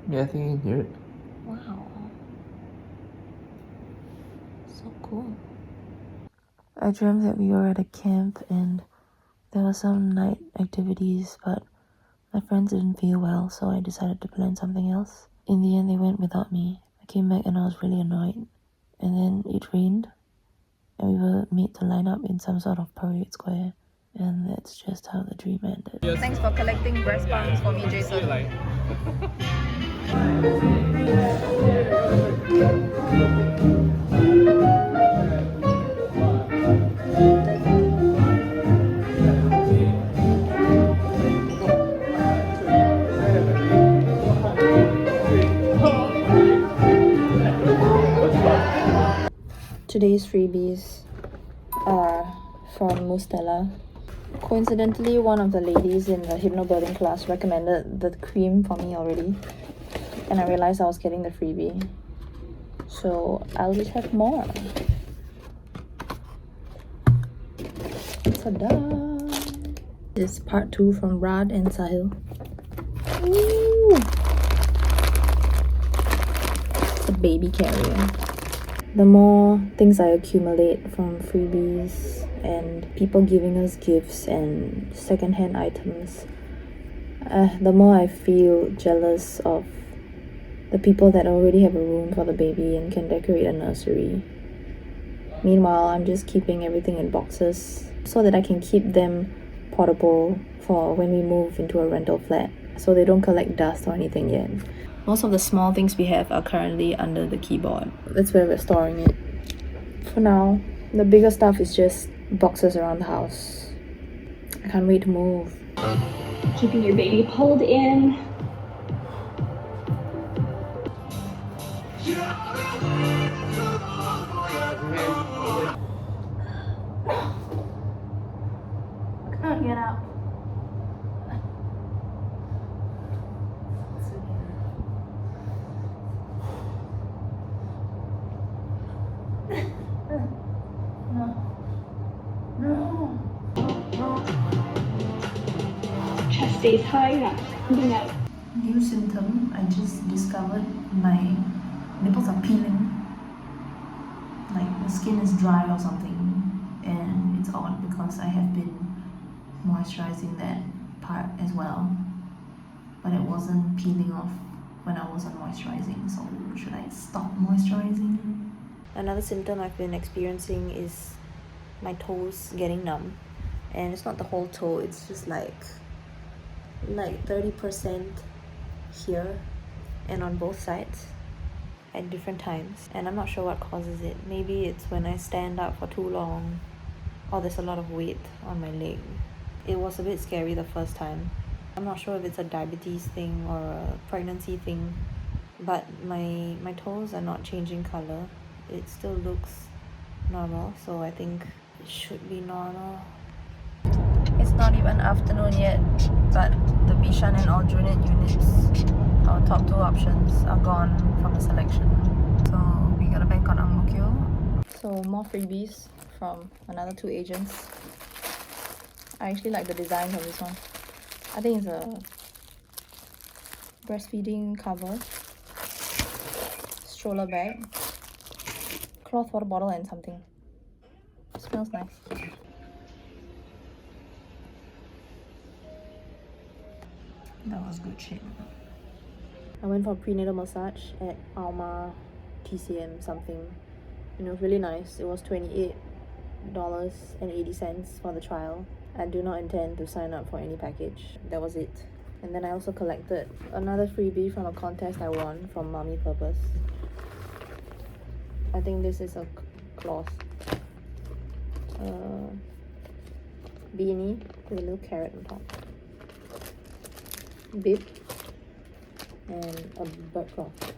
Yeah, I think you can hear it. Wow. So cool. I dreamt that we were at a camp and there were some night activities, but my friends didn't feel well, so I decided to plan something else. In the end, they went without me. I came back and I was really annoyed. And then it rained, and we were made to line up in some sort of parade square. And that's just how the dream ended. Yes. Thanks for collecting breast pumps for me, Jason. Today's freebies are from Mustela. Coincidentally, one of the ladies in the hypnobirthing class recommended the cream for me already, and I realized I was getting the freebie, so I'll just have more. Ta-da! This is part 2 from Rad and Sahil. Ooh. It's a baby carrier. The more things I accumulate from freebies and people giving us gifts and secondhand items, the more I feel jealous of the people that already have a room for the baby and can decorate a nursery. Meanwhile, I'm just keeping everything in boxes so that I can keep them portable for when we move into a rental flat, so they don't collect dust or anything yet. Most of the small things we have are currently under the keyboard. That's where we're storing it. For now, the bigger stuff is just boxes around the house. I can't wait to move. Keeping your baby pulled in. I can't get up. Chest stays high, you're not standing out. New symptom. I just discovered my nipples are peeling. Like the skin is dry or something. And it's odd because I have been moisturizing that part as well. But it wasn't peeling off when I wasn't moisturizing. So should I stop moisturizing? Another symptom I've been experiencing is my toes getting numb. And it's not the whole toe, it's just like 30% here and on both sides at different times, and I'm not sure what causes it. Maybe it's when I stand up for too long or there's a lot of weight on my leg. It was a bit scary the first time. I'm not sure if it's a diabetes thing or a pregnancy thing, but my toes are not changing color. It still looks normal, so I think it should be normal. It's not even afternoon yet, but the Bishan and alternate units, our top 2 options, are gone from the selection. So we got a bank on Ang Mo Kio. So more freebies from another 2 agents. I actually like the design of this one. I think it's a breastfeeding cover, stroller bag, cloth water bottle and something. It smells nice. That was good shit. I went for a prenatal massage at Alma TCM something, and it was really nice. It was $28.80 for the trial. I do not intend to sign up for any package. That was it. And then I also collected another freebie from a contest I won from Mommy Purpose. I think this is a cloth beanie with a little carrot on top, bib, and a bird cloth.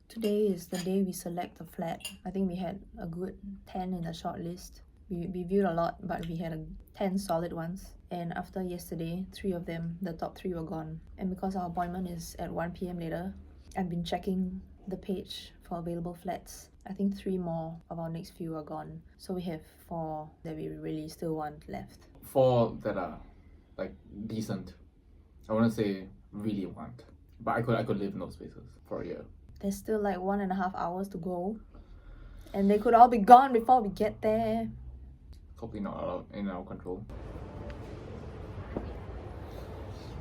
Today is the day we select a flat. I think we had a good 10 in the short list. We viewed a lot, but we had 10 solid ones. And after yesterday, 3 of them, the top 3 were gone. And because our appointment is at 1 p.m. later, I've been checking the page for available flats. I think 3 more of our next few are gone. So we have 4 that we really still want left. 4 that are like decent. I wouldn't say really want. But I could live in those spaces for a year. There's still like 1.5 hours to go. And they could all be gone before we get there. Hopefully not in our control.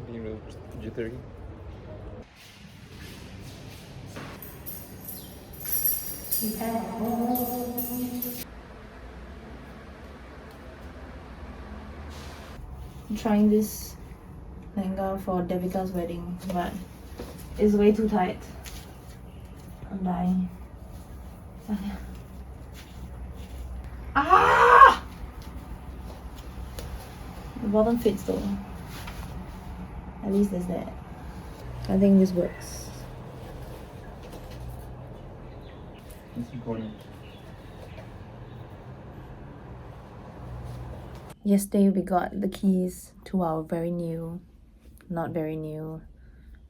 Being real jittery. I'm trying this lehenga for Devika's wedding, but it's way too tight. I'm dying. Ah! The bottom fits though. At least there's that. I think this works. It's important. Yesterday we got the keys to our not very new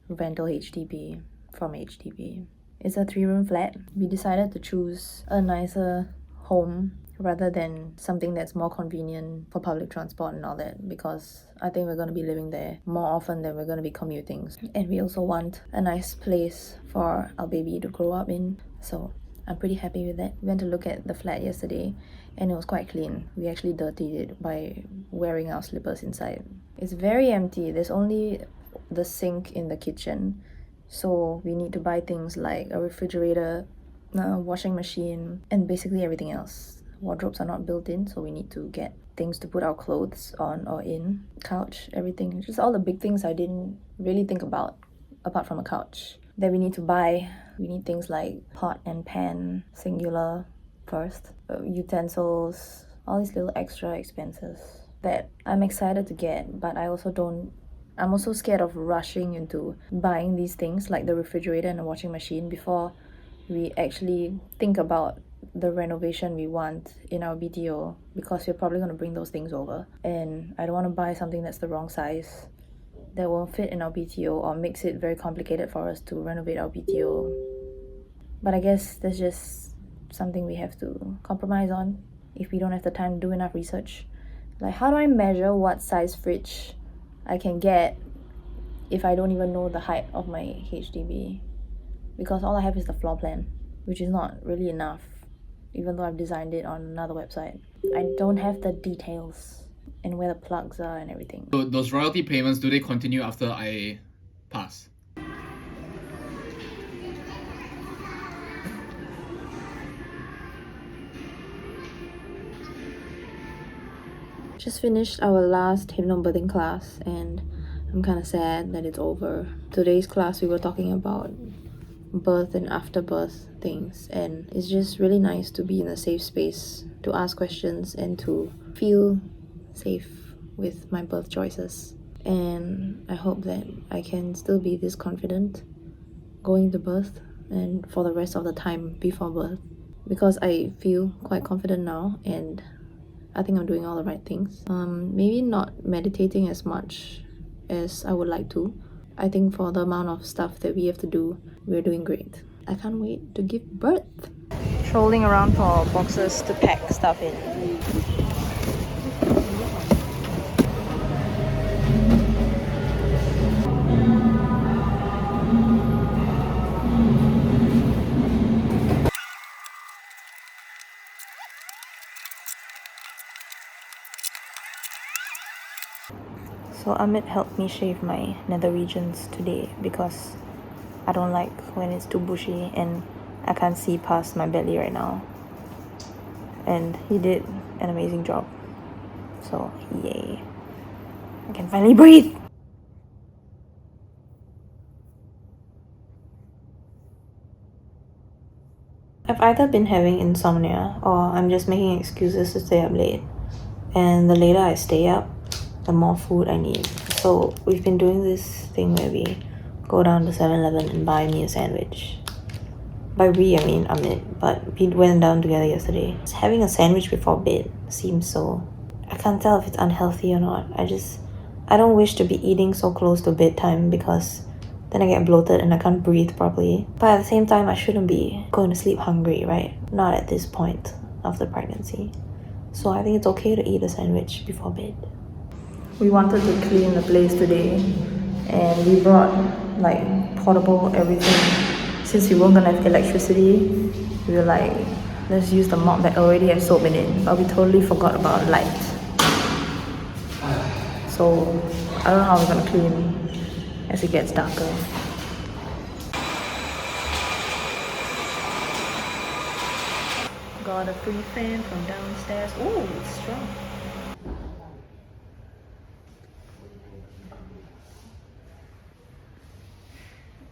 rental HDB from HDB. It's a 3-room flat. We decided to choose a nicer home rather than something that's more convenient for public transport and all that, because I think we're going to be living there more often than we're going to be commuting. And we also want a nice place for our baby to grow up in. So I'm pretty happy with that. We went to look at the flat yesterday and it was quite clean. We actually dirtied it by wearing our slippers inside. It's very empty. There's only the sink in the kitchen. So we need to buy things like a refrigerator, a washing machine, and basically everything else. Wardrobes are not built in, so we need to get things to put our clothes on or in. Couch, everything. Just all the big things I didn't really think about, apart from a couch, that we need to buy. We need things like pot and pan, singular first, utensils, all these little extra expenses that I'm excited to get, but I'm also scared of rushing into buying these things like the refrigerator and the washing machine before we actually think about the renovation we want in our BTO, because we're probably going to bring those things over. And I don't want to buy something that's the wrong size, that won't fit in our BTO, or makes it very complicated for us to renovate our BTO. But I guess that's just something we have to compromise on if we don't have the time to do enough research. Like, how do I measure what size fridge I can get if I don't even know the height of my HDB? Because all I have is the floor plan, which is not really enough, even though I've designed it on another website. I don't have the details and where the plugs are and everything. So those royalty payments, do they continue after I pass? Just finished our last hypnobirthing class and I'm kind of sad that it's over. Today's class we were talking about birth and afterbirth things, and it's just really nice to be in a safe space to ask questions and to feel safe with my birth choices. And I hope that I can still be this confident going to birth and for the rest of the time before birth, because I feel quite confident now and I think I'm doing all the right things. Maybe not meditating as much as I would like to. I think for the amount of stuff that we have to do, we're doing great. I can't wait to give birth. Trolling around for boxes to pack stuff in. So Amit helped me shave my nether regions today because I don't like when it's too bushy and I can't see past my belly right now. And he did an amazing job. So yay. I can finally breathe! I've either been having insomnia or I'm just making excuses to stay up late. And the later I stay up, the more food I need. So we've been doing this thing where we go down to 7-Eleven and buy me a sandwich. By we, I mean Amit, but we went down together yesterday. Having a sandwich before bed seems so... I can't tell if it's unhealthy or not. I don't wish to be eating so close to bedtime because then I get bloated and I can't breathe properly. But at the same time, I shouldn't be going to sleep hungry, right? Not at this point of the pregnancy. So I think it's okay to eat a sandwich before bed. We wanted to clean the place today and we brought like portable everything. Since we weren't gonna have electricity, we were like, let's use the mop that already has soap in it, but we totally forgot about light. So I don't know how we're gonna clean as it gets darker. Got a free fan from downstairs. Ooh, it's strong.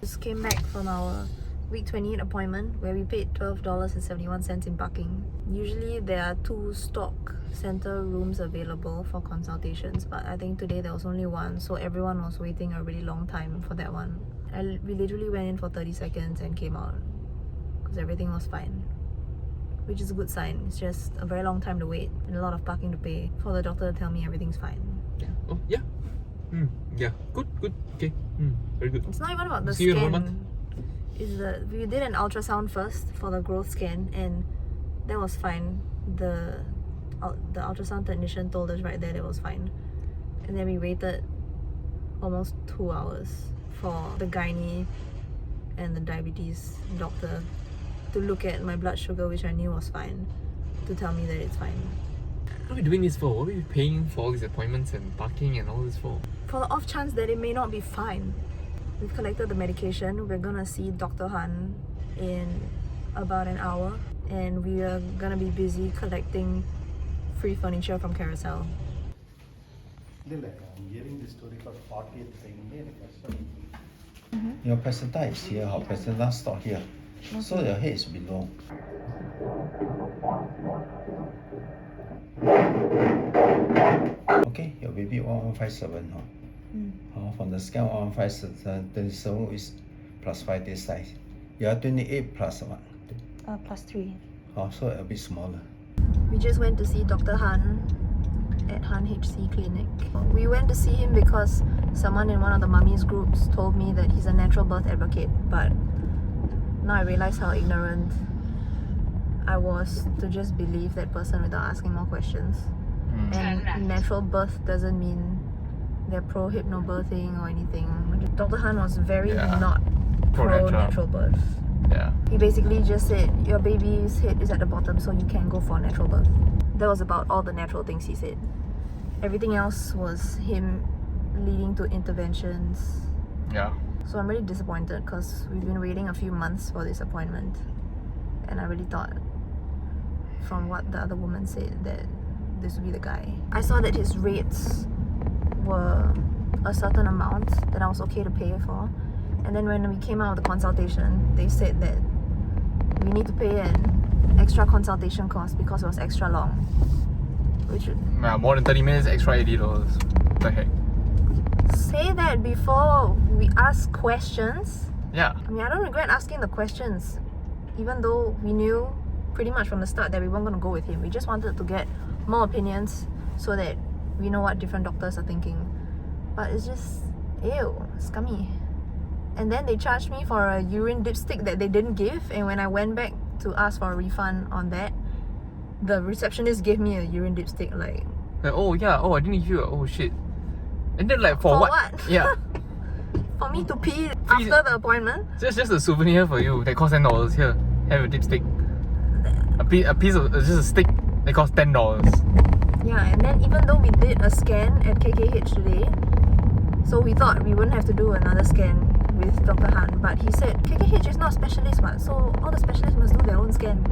Just came back from our week 28 appointment where we paid $12.71 in parking. Usually there are 2 stock center rooms available for consultations, but I think today there was only 1, so everyone was waiting a really long time for that one. We literally went in for 30 seconds and came out because everything was fine, which is a good sign. It's just a very long time to wait and a lot of parking to pay for the doctor to tell me everything's fine. Yeah. Oh, yeah. Yeah. Good. Okay. Very good. It's not even about the See you in 1 month. scan. We did an ultrasound first for the growth scan, and that was fine. The ultrasound technician told us right there that was fine, and then we waited almost 2 hours for the gynae and the diabetes doctor to look at my blood sugar, which I knew was fine, to tell me that it's fine. What are we doing this for? What are we paying for all these appointments and parking and all this for? For the off chance that it may not be fine, we've collected the medication. We're gonna see Dr. Han in about an hour, and we are gonna be busy collecting free furniture from Carousel. I'm hearing the story about 40th thing. Your placenta is here, our placenta stored here. So your head is below. Okay, your baby 1157. From the scan 1157, 27 is plus 5 this size. You are 28 plus 1. Plus 3. So a bit smaller. We just went to see Dr. Han at Han HC Clinic. We went to see him because someone in one of the mummies groups told me that he's a natural birth advocate, but now I realize how ignorant I was to just believe that person without asking more questions. And natural birth doesn't mean they're pro hypnobirthing or anything. Dr. Han was very not pro natural birth. Yeah. He basically just said your baby's head is at the bottom, so you can go for a natural birth. That was about all the natural things he said. Everything else was him leading to interventions. Yeah. So I'm really disappointed because we've been waiting a few months for this appointment, and I really thought from what the other woman said that this would be the guy. I saw that his rates were a certain amount that I was okay to pay for, and then when we came out of the consultation, they said that we need to pay an extra consultation cost because it was extra long. Which More than 30 minutes, extra $80. What the heck? say that before we ask questions. Yeah. I mean, I don't regret asking the questions, even though we knew pretty much from the start that we weren't going to go with him. We just wanted to get more opinions so that we know what different doctors are thinking. But it's just, ew, scummy. And then they charged me for a urine dipstick that they didn't give, and when I went back to ask for a refund on that, the receptionist gave me a urine dipstick like oh yeah, I didn't hear. Oh shit. And then like for what? Yeah. For me to pee after the appointment? Just a souvenir for you. They cost $10. Here, have a dipstick. A piece of just a stick. They cost $10. Yeah, and then even though we did a scan at KKH today, so we thought we wouldn't have to do another scan with Dr. Han, but he said KKH is not a specialist one, so all the specialists must do their own scan.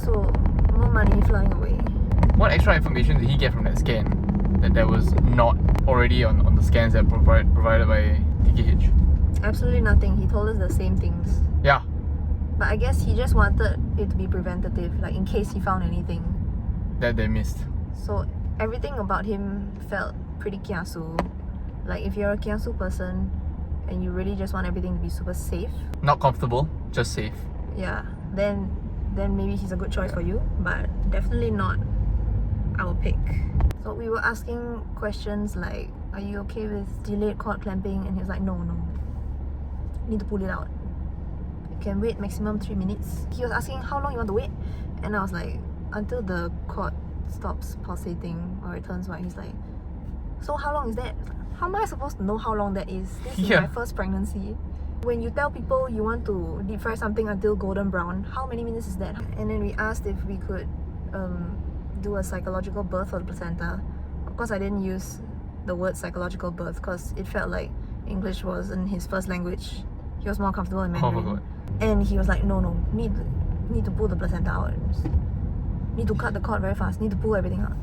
So more money flying away. What extra information did he get from that scan that was not already on the scans that provided by TKH? Absolutely nothing. He told us the same things. Yeah. But I guess he just wanted it to be preventative, like in case he found anything That they missed. So everything about him felt pretty kiasu. Like if you're a kiasu person and you really just want everything to be super safe, Not comfortable, just safe. yeah, then maybe he's a good choice for you, but definitely not our pick. So we were asking questions like, are you okay with delayed cord clamping? And he was like, no, need to pull it out. You can wait maximum 3 minutes. He was asking how long you want to wait, and I was like, until the cord stops pulsating or it turns white. He's like, so how long is that? How am I supposed to know how long that is? This is my first pregnancy. When you tell people you want to deep fry something until golden brown, how many minutes is that? And then we asked if we could do a psychological birth for the placenta. Of course, I didn't use the word psychological birth because it felt like English wasn't his first language. He was more comfortable in Mandarin. And he was like, no, need to pull the placenta out. Need to cut the cord very fast. Need to pull everything out.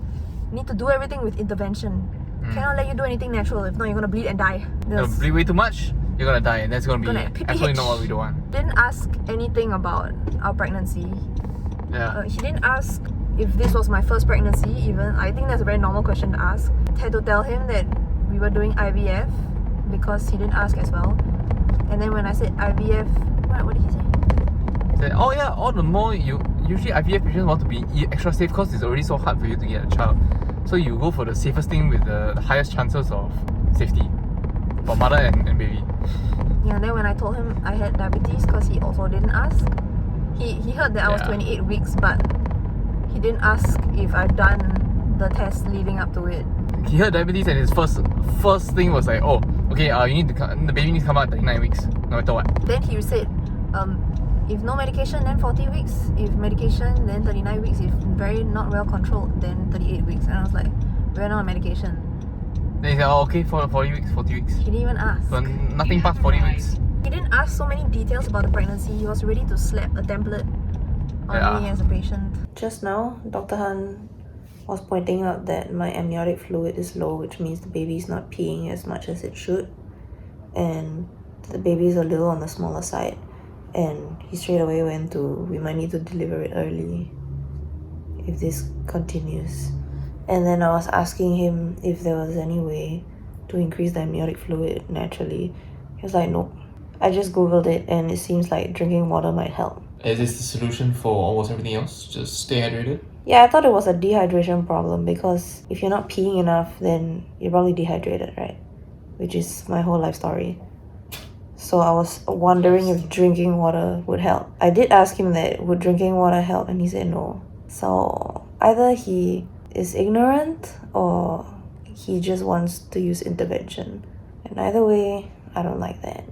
Need to do everything with intervention. Cannot let you do anything natural. If not, you're gonna bleed and die. You're gonna bleed way too much, you're gonna die, and that's gonna be absolutely not what we don't want. Didn't ask anything about our pregnancy. Yeah. He didn't ask if this was my first pregnancy even. I think that's a very normal question to ask. Had to tell him that we were doing IVF because he didn't ask as well. And then when I said IVF, what did he say? Said, oh yeah, all the more usually IVF patients want to be extra safe because it's already so hard for you to get a child. So you go for the safest thing with the highest chances of safety for mother and baby. Yeah, then when I told him I had diabetes because he also didn't ask. He heard that I was 28 weeks, but he didn't ask if I've done the test leading up to it. He heard diabetes and his first thing was like, oh, okay, the baby needs to come out at 39 weeks, no matter what. Then he said, if no medication, then 40 weeks. If medication, then 39 weeks. If very not well controlled, then 38 weeks. And I was like, we're not on medication. Then he said, oh, okay, for 40 weeks. He didn't even ask. But nothing past 40 weeks. He didn't ask so many details about the pregnancy. He was ready to slap a template on me as a patient. Just now, Dr. Han was pointing out that my amniotic fluid is low, which means the baby is not peeing as much as it should. And the baby is a little on the smaller side. And he straight away went to, we might need to deliver it early if this continues. And then I was asking him if there was any way to increase the amniotic fluid naturally. He was like, nope. I just googled it and it seems like drinking water might help. Is this the solution for almost everything else? Just stay hydrated? Yeah, I thought it was a dehydration problem because if you're not peeing enough, then you're probably dehydrated, right? Which is my whole life story. So I was wondering if drinking water would help. I did ask him that, would drinking water help? And he said no. So either he is ignorant or he just wants to use intervention. And either way, I don't like that.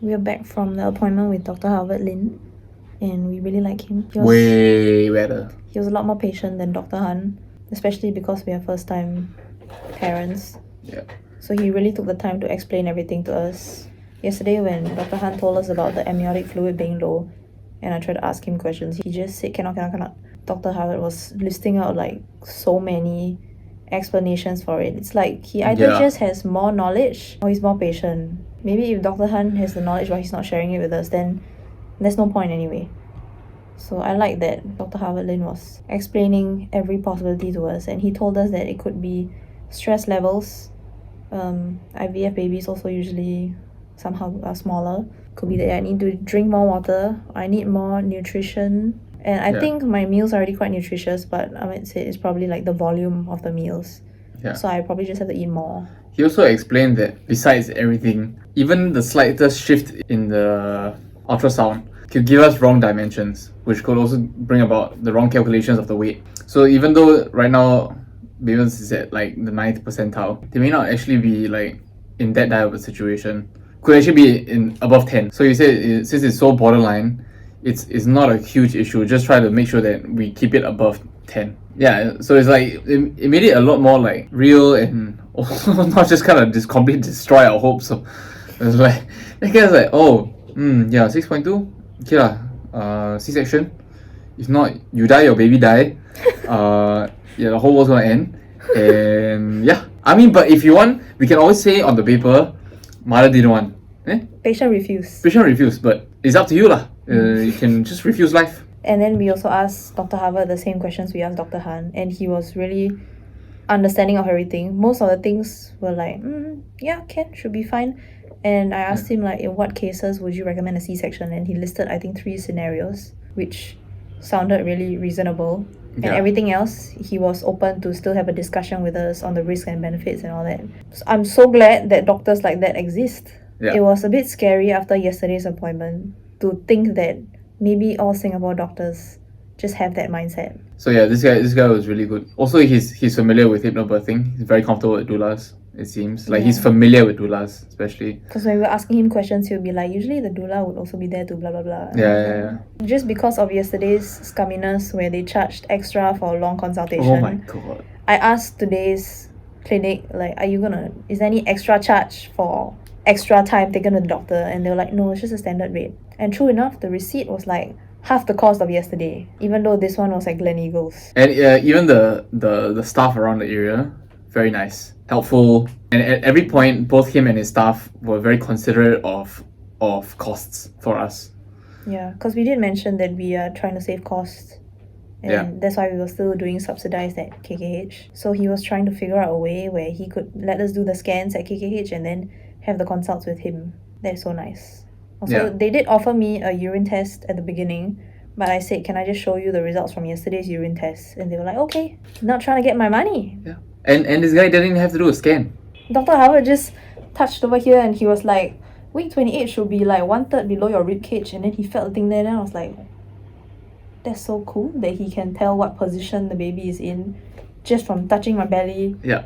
We're back from the appointment with Dr. Harvard Lin, and we really like him. Way better. He was a lot more patient than Dr. Han, especially because we are first-time parents. Yeah. So he really took the time to explain everything to us. Yesterday when Dr. Han told us about the amniotic fluid being low, and I tried to ask him questions, he just said cannot. Dr. Harvard was listing out like so many explanations for it. It's like he either just has more knowledge or he's more patient. Maybe if Dr. Han has the knowledge but he's not sharing it with us, then there's no point anyway. So I like that Dr. Harvard Lin was explaining every possibility to us, and he told us that it could be stress levels. IVF babies also usually somehow are smaller. Could be that I need to drink more water, I need more nutrition. And I think my meals are already quite nutritious, but Amit said it's probably like the volume of the meals. Yeah. So I probably just have to eat more. He also explained that besides everything, even the slightest shift in the ultrasound could give us wrong dimensions, which could also bring about the wrong calculations of the weight. So even though right now Babens is at like the 9th percentile, they may not actually be like in that dire of a situation. Could actually be in above 10. So he said since it's so borderline, it's not a huge issue. Just try to make sure that we keep it above 10. Yeah, so it's like it made it a lot more like real and not just kind of just completely destroy our hopes. So it was like that guy's like, 6.2, okay lah, C-section. If not, you die, your baby die. The whole world's gonna end. And yeah, I mean, but if you want, we can always say on the paper, mother didn't want. Patient refused. Patient refused, but it's up to you lah. You can just refuse life. And then we also asked Dr. Harvard the same questions we asked Dr. Han, and he was really understanding of everything. Most of the things were like, should be fine. And I asked him like, in what cases would you recommend a C-section? And he listed, I think, 3 scenarios, which sounded really reasonable. And Yeah. everything else, he was open to still have a discussion with us on the risks and benefits and all that. So I'm so glad that doctors like that exist. Yeah. It was a bit scary after yesterday's appointment to think that maybe all Singapore doctors just have that mindset. So yeah, this guy was really good. Also, he's familiar with hypnobirthing. He's very comfortable with doulas. It seems like he's Yeah. familiar with doulas, especially. Because when we were asking him questions, he'll be like, usually the doula would also be there to blah blah blah. Yeah. Just because of yesterday's scumminess where they charged extra for a long consultation. Oh my god. I asked today's clinic, like, is there any extra charge for extra time taken with the doctor? And they were like, no, it's just a standard rate. And true enough, the receipt was like half the cost of yesterday, even though this one was at Gleneagles. And even the staff around the area, very nice, helpful, and at every point, both him and his staff were very considerate of costs for us. Yeah, because we did mention that we are trying to save costs. And Yeah. that's why we were still doing subsidized at KKH. So he was trying to figure out a way where he could let us do the scans at KKH and then have the consults with him. That's so nice. Also, Yeah. they did offer me a urine test at the beginning, but I said, can I just show you the results from yesterday's urine test? And they were like, okay, not trying to get my money. Yeah. And this guy didn't even have to do a scan. Dr. Howard just touched over here and he was like, week 28 should be like 1/3 below your rib cage. And then he felt the thing there and I was like, that's so cool that he can tell what position the baby is in just from touching my belly. Yeah.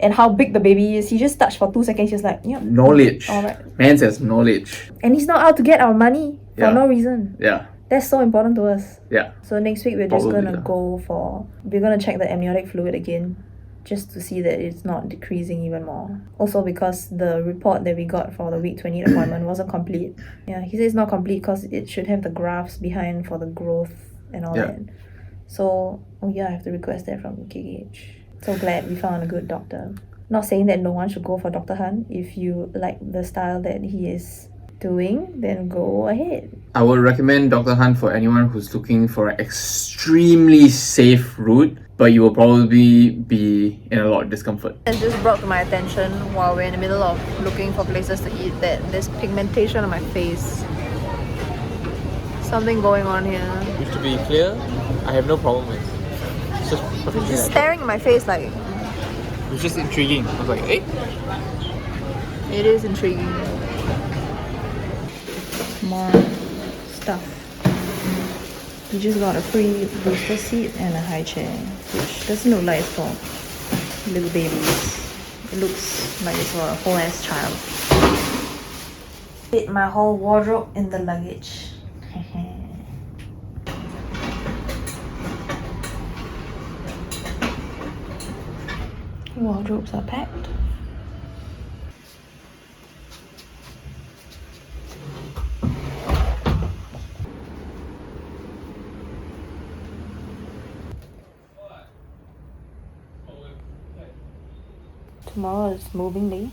And how big the baby is. He just touched for 2 seconds. He was like, yeah. Knowledge. Alright. Man says knowledge. And he's not out to get our money for Yeah. no reason. Yeah. That's so important to us. Yeah. So next week we're just Probably, gonna we're gonna check the amniotic fluid again, just to see that it's not decreasing even more. Also because the report that we got for the week 28 appointment wasn't complete. Yeah, he says it's not complete because it should have the graphs behind for the growth and all Yeah. that. So, oh yeah, I have to request that from KKH. So glad we found a good doctor. Not saying that no one should go for Dr. Han. If you like the style that he is doing, then go ahead. I would recommend Dr. Han for anyone who's looking for an extremely safe route, but you will probably be in a lot of discomfort. It just brought to my attention while we're in the middle of looking for places to eat that there's pigmentation on my face. Something going on here. Which, to be clear, I have no problem with. It's just perfectly Just natural. staring at my face like, It was just intriguing. I was like, hey. it is intriguing. More stuff. We just got a free booster seat and a high chair, which doesn't look like it's for little babies. It looks like it's for a whole ass child. Fit my whole wardrobe in the luggage. Wardrobes are packed. Tomorrow is moving day.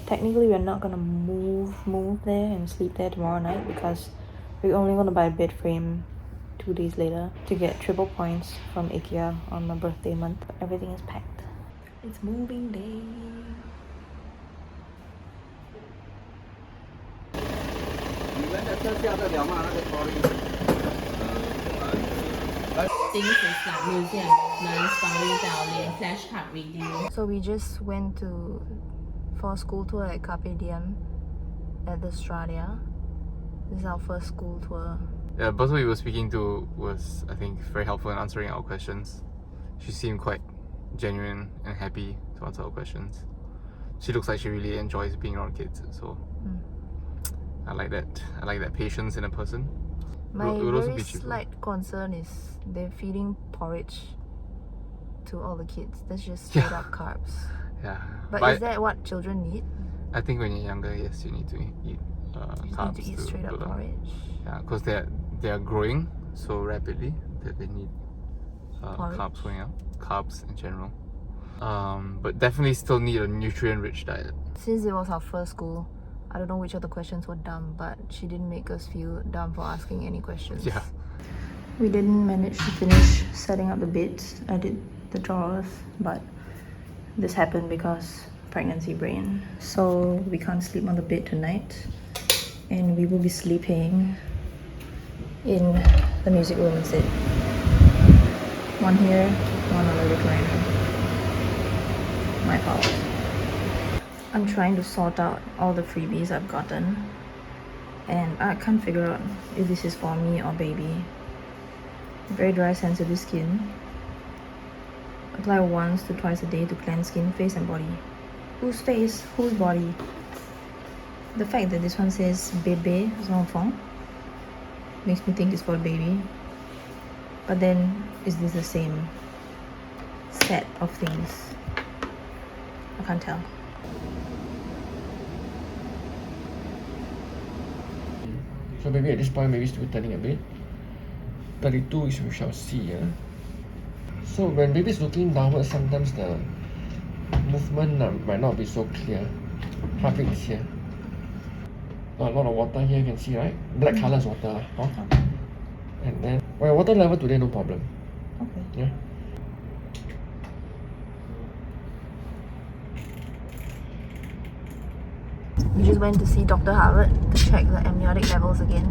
Technically we're not gonna move there and sleep there tomorrow night because we're only gonna buy a bed frame 2 days later to get triple points from IKEA on my birthday month. But everything is packed. It's moving day. Things is like museum, learn storytell, เรียน flashcard reading. So we just went for a school tour at Carpe Diem at the Stradia. This is our first school tour. Yeah, the person we were speaking to was, I think, very helpful in answering our questions. She seemed quite genuine and happy to answer our questions. She looks like she really enjoys being around kids, so I like that. I like that patience in a person. My It would also very be cheaper. slight concern is they're feeding porridge to all the kids. That's just straight up carbs. Yeah, But is that what children need? I think when you're younger, yes, you need to eat carbs Need to eat straight up build up. porridge. Yeah, because they are growing so rapidly that they need Porridge. carbs going out, carbs in general. But definitely still need a nutrient-rich diet. Since it was our first school, I don't know which of the questions were dumb, but she didn't make us feel dumb for asking any questions. Yeah. We didn't manage to finish setting up the beds. I did the drawers, but this happened because pregnancy brain. So we can't sleep on the bed tonight, and we will be sleeping in the music room instead. One here, one on the recliner. My fault. I'm trying to sort out all the freebies I've gotten, and I can't figure out if this is for me or baby. Very dry, sensitive skin. Apply once to twice a day to cleanse skin, face and body. Whose face? Whose body? The fact that this one says bébé enfant makes me think it's for baby. But then, is this the same set of things? I can't tell. So maybe at this point, maybe still turning a bit. 32 is we shall see. Yeah? So when baby is looking downwards, sometimes the movement might not be so clear. Heartbeat is here. A lot of water here, you can see, right? Black color is water. Huh? And then, well, water level today, no problem. Okay. Yeah. We just went to see Dr. Harvard to check the amniotic levels again.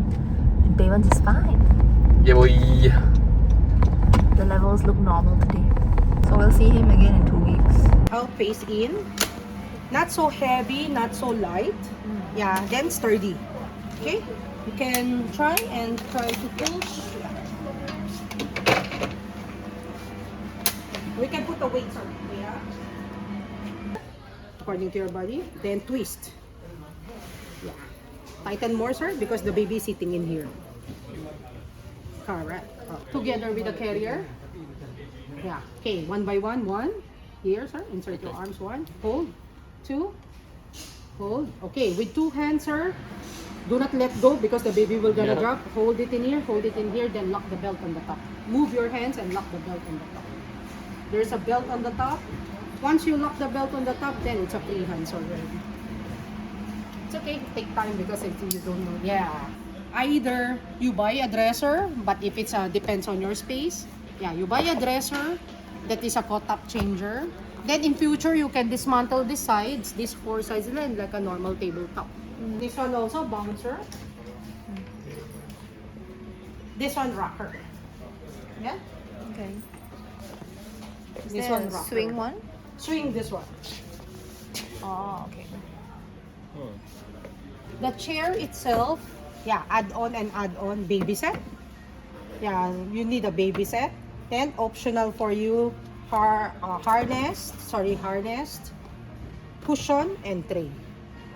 And Babens is fine. Yeah, boy. The levels look normal today. So we'll see him again in 2 weeks. I'll face in. Not so heavy, not so light. Yeah, then sturdy. Okay? You can try to push. We can put the weights on it. Yeah. According to your body. Then twist. Yeah. Tighten more, sir, because the baby is sitting in here. Correct. Together with the carrier. Yeah. Okay, one by one. One. Here, sir. Insert your arms. One. Hold. Two. Hold. Okay, with two hands, sir. Do not let go because the baby will gonna drop. Hold it in here. Hold it in here. Then lock the belt on the top. Move your hands and lock the belt on the top. There's a belt on the top. Once you lock the belt on the top, then it's a free hands already. It's okay. Take time because if you don't know. Yeah. Either you buy a dresser, but if it's depends on your space. Yeah, you buy a dresser that is a cut-up changer. Then in future, you can dismantle these sides, these four sides, and like a normal tabletop. This one also bouncer. This one rocker. Yeah. Okay. Is This there one a rocker. swing one? Swing this one. Oh, okay. The chair itself, yeah, add on baby set. Yeah, you need a baby set. Then optional for you, harness, cushion and tray.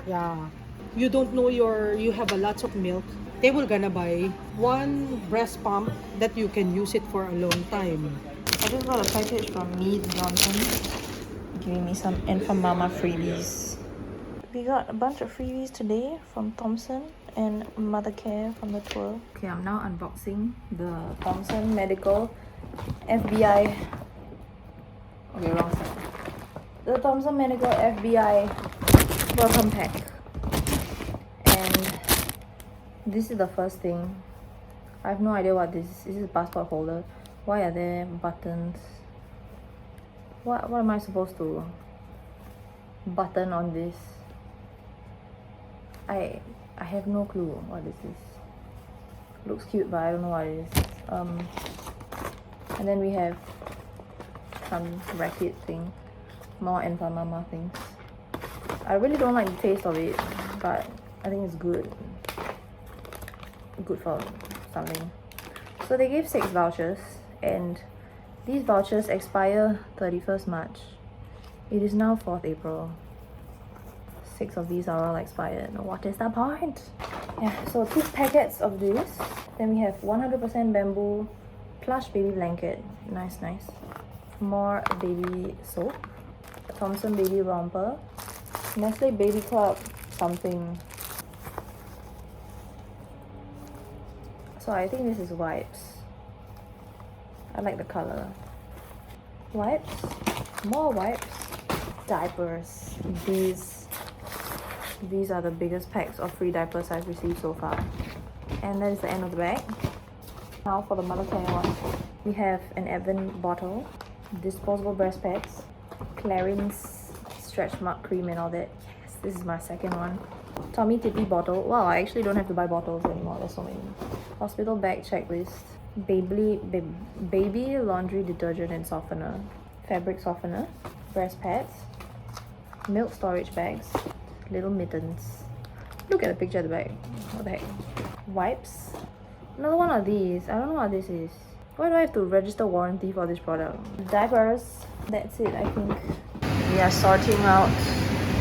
Yeah, you don't know you have a lots of milk. They will gonna buy one breast pump that you can use it for a long time. I just got a package from Mead Johnson, giving me some Enfamama freebies. We got a bunch of freebies today from Thompson and Mothercare from the tour. Okay, I'm now unboxing the Thompson Medical FBI. Okay, wrong side. The Thompson Medical FBI welcome pack. And this is the first thing. I have no idea what this is. This is a passport holder. Why are there buttons? What am I supposed to button on this? I have no clue what this is. Looks cute, but I don't know what it is. And then we have some racket thing, more Enfamama things. I really don't like the taste of it, but I think it's good for something. So they gave 6 vouchers, and these vouchers expire 31st March. It is now 4th April. 6 of these are all expired. What is the point? Yeah, so 2 packets of this. Then we have 100% bamboo plush baby blanket. Nice. More baby soap. Thompson baby romper. Nestle baby club something. So I think this is wipes. I like the color. Wipes. More wipes. Diapers. These are the biggest packs of free diapers I've received so far. And that is the end of the bag. Now for the Mothercare one. We have an Advent bottle, disposable breast pads, Clarins stretch mark cream and all that. Yes, this is my second one. Tommy Tippy bottle. Wow, I actually don't have to buy bottles anymore. There's so many. Hospital bag checklist. baby laundry detergent and softener, fabric softener, breast pads, milk storage bags, little mittens. Look at the picture at the back. What the heck? Wipes. Another one of these. I don't know what this is. Why do I have to register warranty for this product? Diapers. That's it, I think. We are sorting out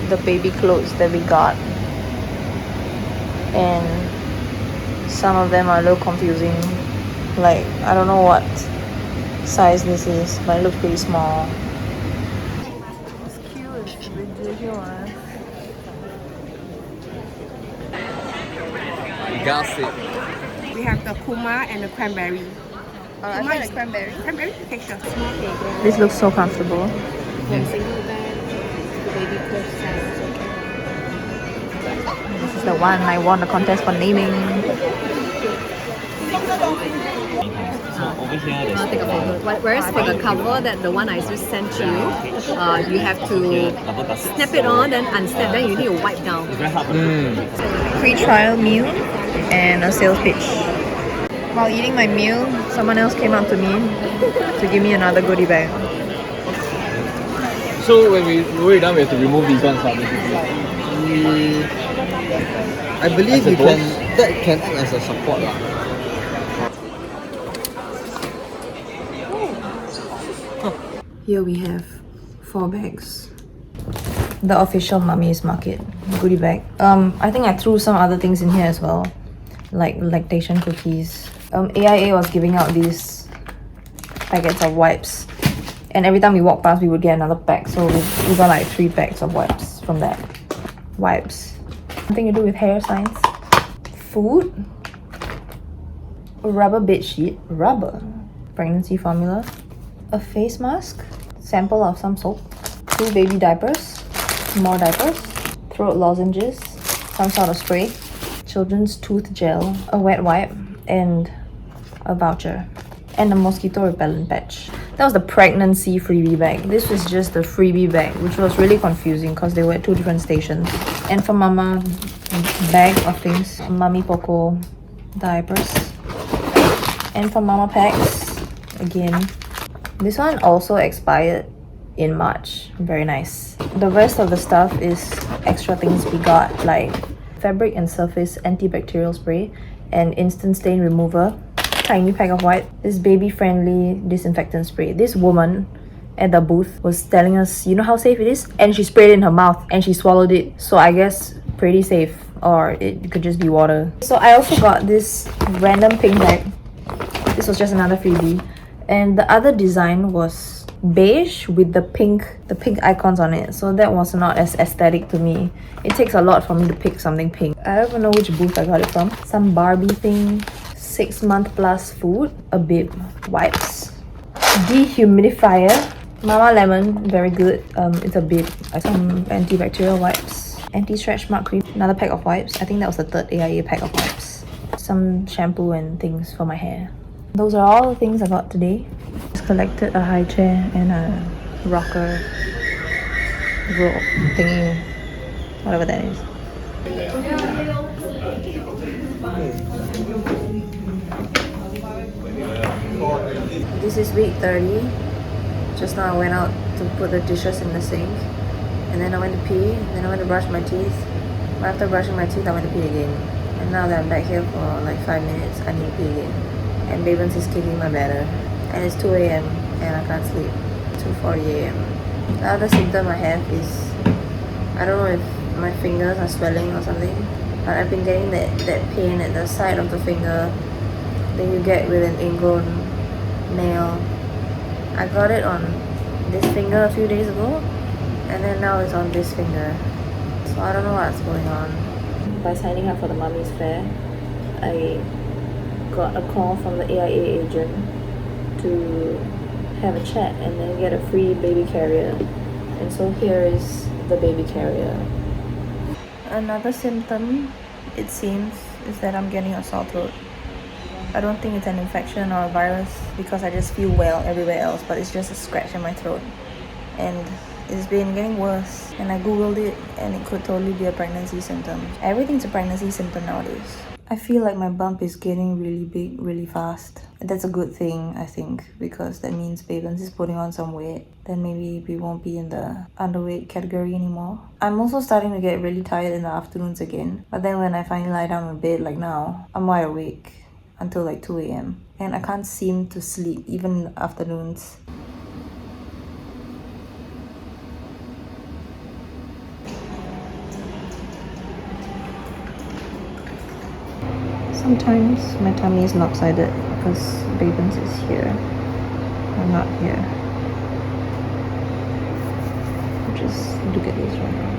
the baby clothes that we got. And some of them are a little confusing. Like, I don't know what size this is, but it looks pretty small. It's cute. It's ridiculous. Gas it. We have the kuma and the cranberry. I like cranberry. Cranberry? Okay, sure. This looks so comfortable. From single bed to baby clothes size. This is the one I won the contest for naming. I'll take a photo. Whereas for the cover, that the one I just sent you, you have to snap it on, then unstep, then you need to wipe down. Free trial meal and a sales pitch. While eating my meal, someone else came up to me to give me another goodie bag. So when we're done, we have to remove these ones. I believe you can. That can act as a support. Here we have 4 bags. The official Mummy's Market goodie bag. I think I threw some other things in here as well, like lactation cookies. AIA was giving out these packets of wipes, and every time we walk past we would get another pack, so we got like 3 packs of wipes from that. Wipes. Something to do with hair science. Food. A rubber bed sheet. Rubber. Pregnancy formula. A face mask. Sample of some soap. 2 baby diapers. More diapers. Throat lozenges. Some sort of spray. Children's tooth gel. A wet wipe. And a voucher. And a mosquito repellent patch. That was the pregnancy freebie bag. This was just the freebie bag, which was really confusing because they were at 2 different stations. Enfamama bag of things. Mummy Poco diapers. Enfamama packs. Again. This one also expired in March. Very nice. The rest of the stuff is extra things we got, like fabric and surface antibacterial spray and instant stain remover. Tiny pack of white. This baby friendly disinfectant spray. This woman at the booth was telling us, you know how safe it is? And she sprayed it in her mouth and she swallowed it. So I guess pretty safe, or it could just be water. So I also got this random pink bag. This was just another freebie. And the other design was beige with the pink icons on it. So that was not as aesthetic to me. It takes a lot for me to pick something pink. I don't even know which booth I got it from. Some Barbie thing. 6-month plus food, a bib, wipes, dehumidifier, Mama Lemon, very good. It's a bib, some antibacterial wipes, anti-stretch mark cream, another pack of wipes. I think that was the 3rd AIA pack of wipes. Some shampoo and things for my hair. Those are all the things I got today. Just collected a high chair and a rocker rope thingy, whatever that is. This is week 30. Just now I went out to put the dishes in the sink, and then I went to pee, then I went to brush my teeth. After brushing my teeth I went to pee again. And now that I'm back here for like 5 minutes, I need to pee again. And Babens is kicking my bladder. And it's 2 AM and I can't sleep. 2:40 AM. The other symptom I have is, I don't know if my fingers are swelling or something, but I've been getting that pain at the side of the finger that you get with an ingrown nail. I got it on this finger a few days ago, and then now it's on this finger. So I don't know what's going on. By signing up for the Mummy's Fair, I got a call from the AIA agent to have a chat and then get a free baby carrier. And so here is the baby carrier. Another symptom, it seems, is that I'm getting a sore throat. I don't think it's an infection or a virus because I just feel well everywhere else, but it's just a scratch in my throat. And it's been getting worse. And I googled it and it could totally be a pregnancy symptom. Everything's a pregnancy symptom nowadays. I feel like my bump is getting really big really fast. That's a good thing, I think, because that means Babens is putting on some weight. Then maybe we won't be in the underweight category anymore. I'm also starting to get really tired in the afternoons again. But then when I finally lie down on bed like now, I'm wide awake until like 2 a.m. And I can't seem to sleep even in the afternoons. Sometimes my tummy is lopsided because Babens is here. I'm not here. Just look at this right now.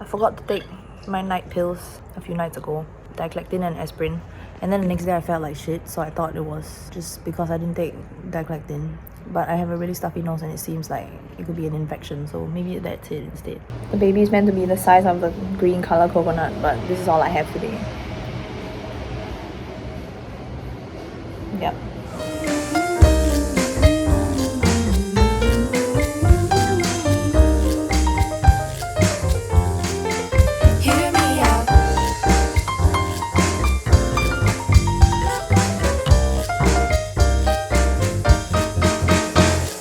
I forgot to take my night pills a few nights ago. Diclactin and aspirin. And then the next day I felt like shit, so I thought it was just because I didn't take diclactin. But I have a really stuffy nose and it seems like it could be an infection, so maybe that's it instead. The baby is meant to be the size of the green color coconut, but this is all I have today.